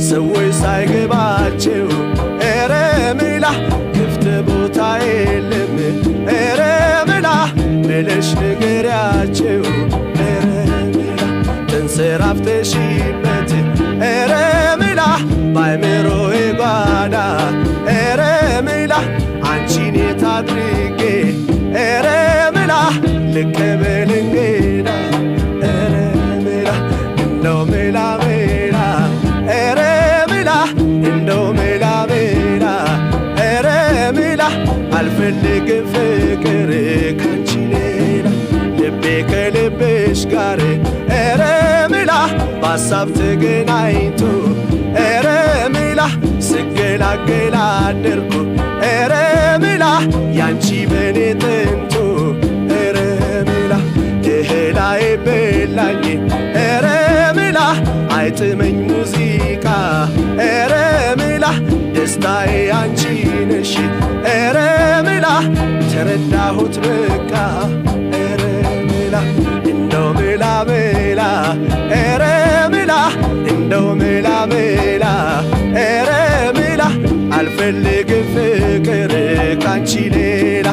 ሰዎች ሳይገባቸው ኧረ ምላ ክፍት ቦታ የለም ኧረ ምላ ብለሽ ንገሪያቸው ኧረ ምላ ተንሰራፍተሽበት ኧረ ምላ ባይምሮዬ ጓዳ ኧረ ምላ አንቺን የት አድርጌ ኧረ ምላ ልቀበል እንግዳ ኧረ ምላ እንደው ምላ ምላ ኧረ ምላ እንደው ምላ ምላ ኧረ ምላ አልፈልግም ፍቅር ካንቺ ሌላ ልቤ ከልብሽ ጋር ኧረ ምላ በሐሳብ ተገናኝቶ ኧረ ምላ ስገላገላ አደርኩ ኧረ ምላ ያንቺ በኔ ጥንቱ ኧረ ምላ እህላዬ በላኝ ኧረ ምላ አይጥመኝ ሙዚቃ ኧረ ምላ ደስታዬ አንቺ ነሽ ኧረ ምላ ተረዳሁት በቃ ኧረ ምላ እንደው ምላ ምላ ኧረ ምላ እንደው ምላ ምላ ኧረ ምላ አልፈልግም ፍቅር ካንቺ ሌላ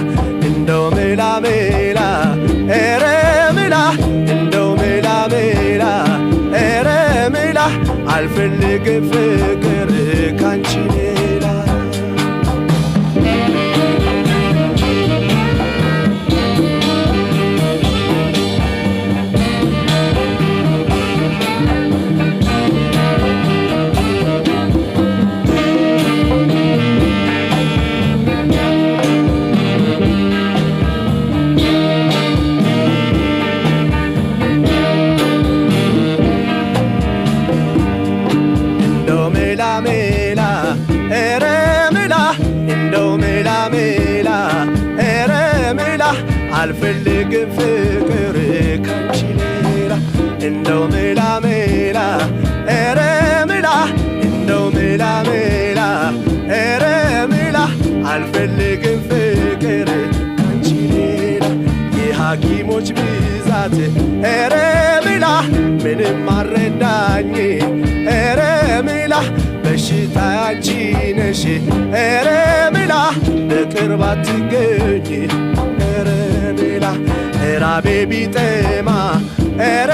እንደው ምላ ምላ ኧረ ምላ እንደው ምላ ምላ ኧረ ምላ አልፈልግም ፍቅር ካንቺ ሌላ አልፈልግም ፍቅር ካንቺ ሌላ እንደው ምላ ምላ ኧረ ምላ እንደው ምላ ምላ ኧረ ምላ አልፈልግም ፍቅር ካንቺ ሌላ የሐኪሞች ብዛት ኧረ ምላ ምንም አልረዳኝ ኧረ ምላ በሽታ አንቺ ነሽ ኧረ ምላ በቅርብ አትገኝ ኧረ ምላ ራቤ ቢጠማ ኧረ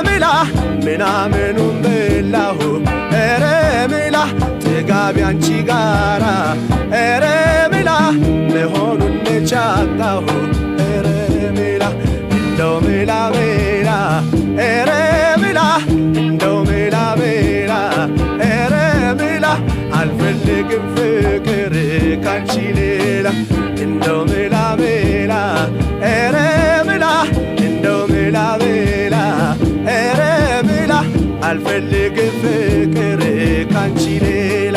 ምላ ምናምኑን በላሁ ኧረ ምላ ጥጋቢ አንቺ ጋራ ኧረ ምላ መሆኑን ነቻጣሁ ኧረ ምላ እንደው ምላ ምላ ኧረ ምላ እንደው ምላ ምላ ኧረ ምላ አልፈልግም ፍቅር ካንቺ ሌላ እንደው ምላ ምላ ኧረ ምላ እንደው ምላ ምላ ኧረ ምላ አልፈልግም ፍቅር ካንቺ ሌላ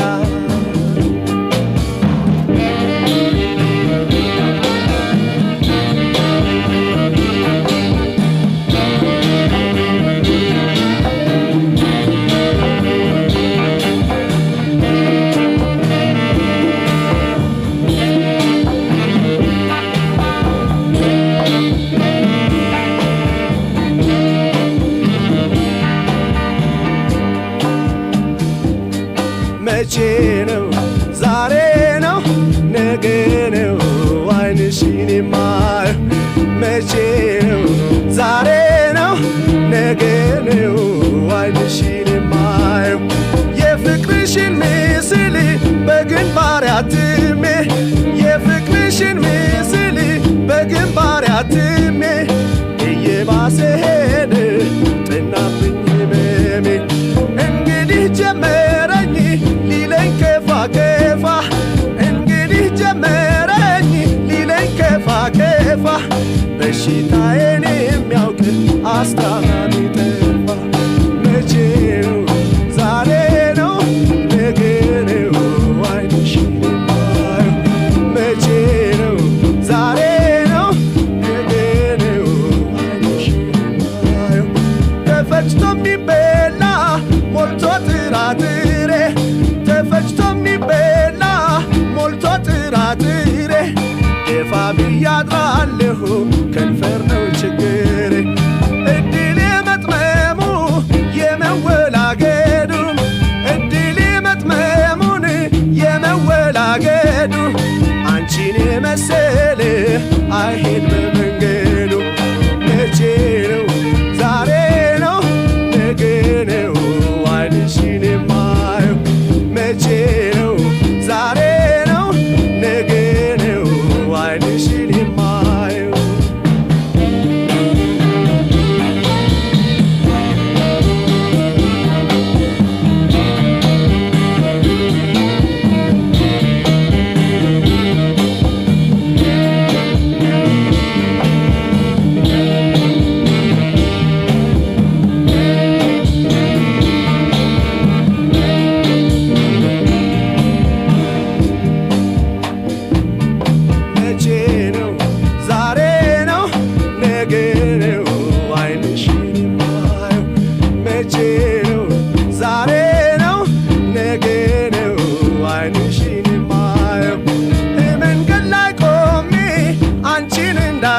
መቼ ነው ዛሬ ነው ነገ ነው ዓይንሽን የማየው መቼ ነው ዛሬ ነው ነገ ነው ዓይንሽን የማየው የፍቅርሽን ምስል በግንባሬ አትሜ የፍቅርሽን ምስል በግንባሬ አትሜ እየባሰ ሄደ ጠናብኝ ህመሜ እንግዲህ ጀመረኝ ሊለኝ ከፋ ከፋ እንግዲህ ጀመረኝ ሊለኝ ከፋ ከፋ በሽታዬን የሚያውቅ አስታማሚ ጠፋ መቼ ነው ዛሬ ነው ነገ ነው ዓይንሽን የማየው መቼ ነው ዛሬ ነው ነገ ነው ዓይንሽን የማየው ተፈጭቶ የሚበላ ሞልቶ ጥራጥሬ ተፈጭቶ የሚበላ ሞልቶ ጥራጥሬ ደፋ ብዬ አድራለሁ ከንፈር ነው ችግሬ እድሌ መጥመሙ የመወላገዱ እድሌ ሳይሄድ በመንገዱ መቼ ነው ዛሬ ነው ነገ ነው ዓይንሽን የማየው መቼ ነው ዛሬ ነው ነገ ነው ዓይንሽን የማየው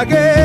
again.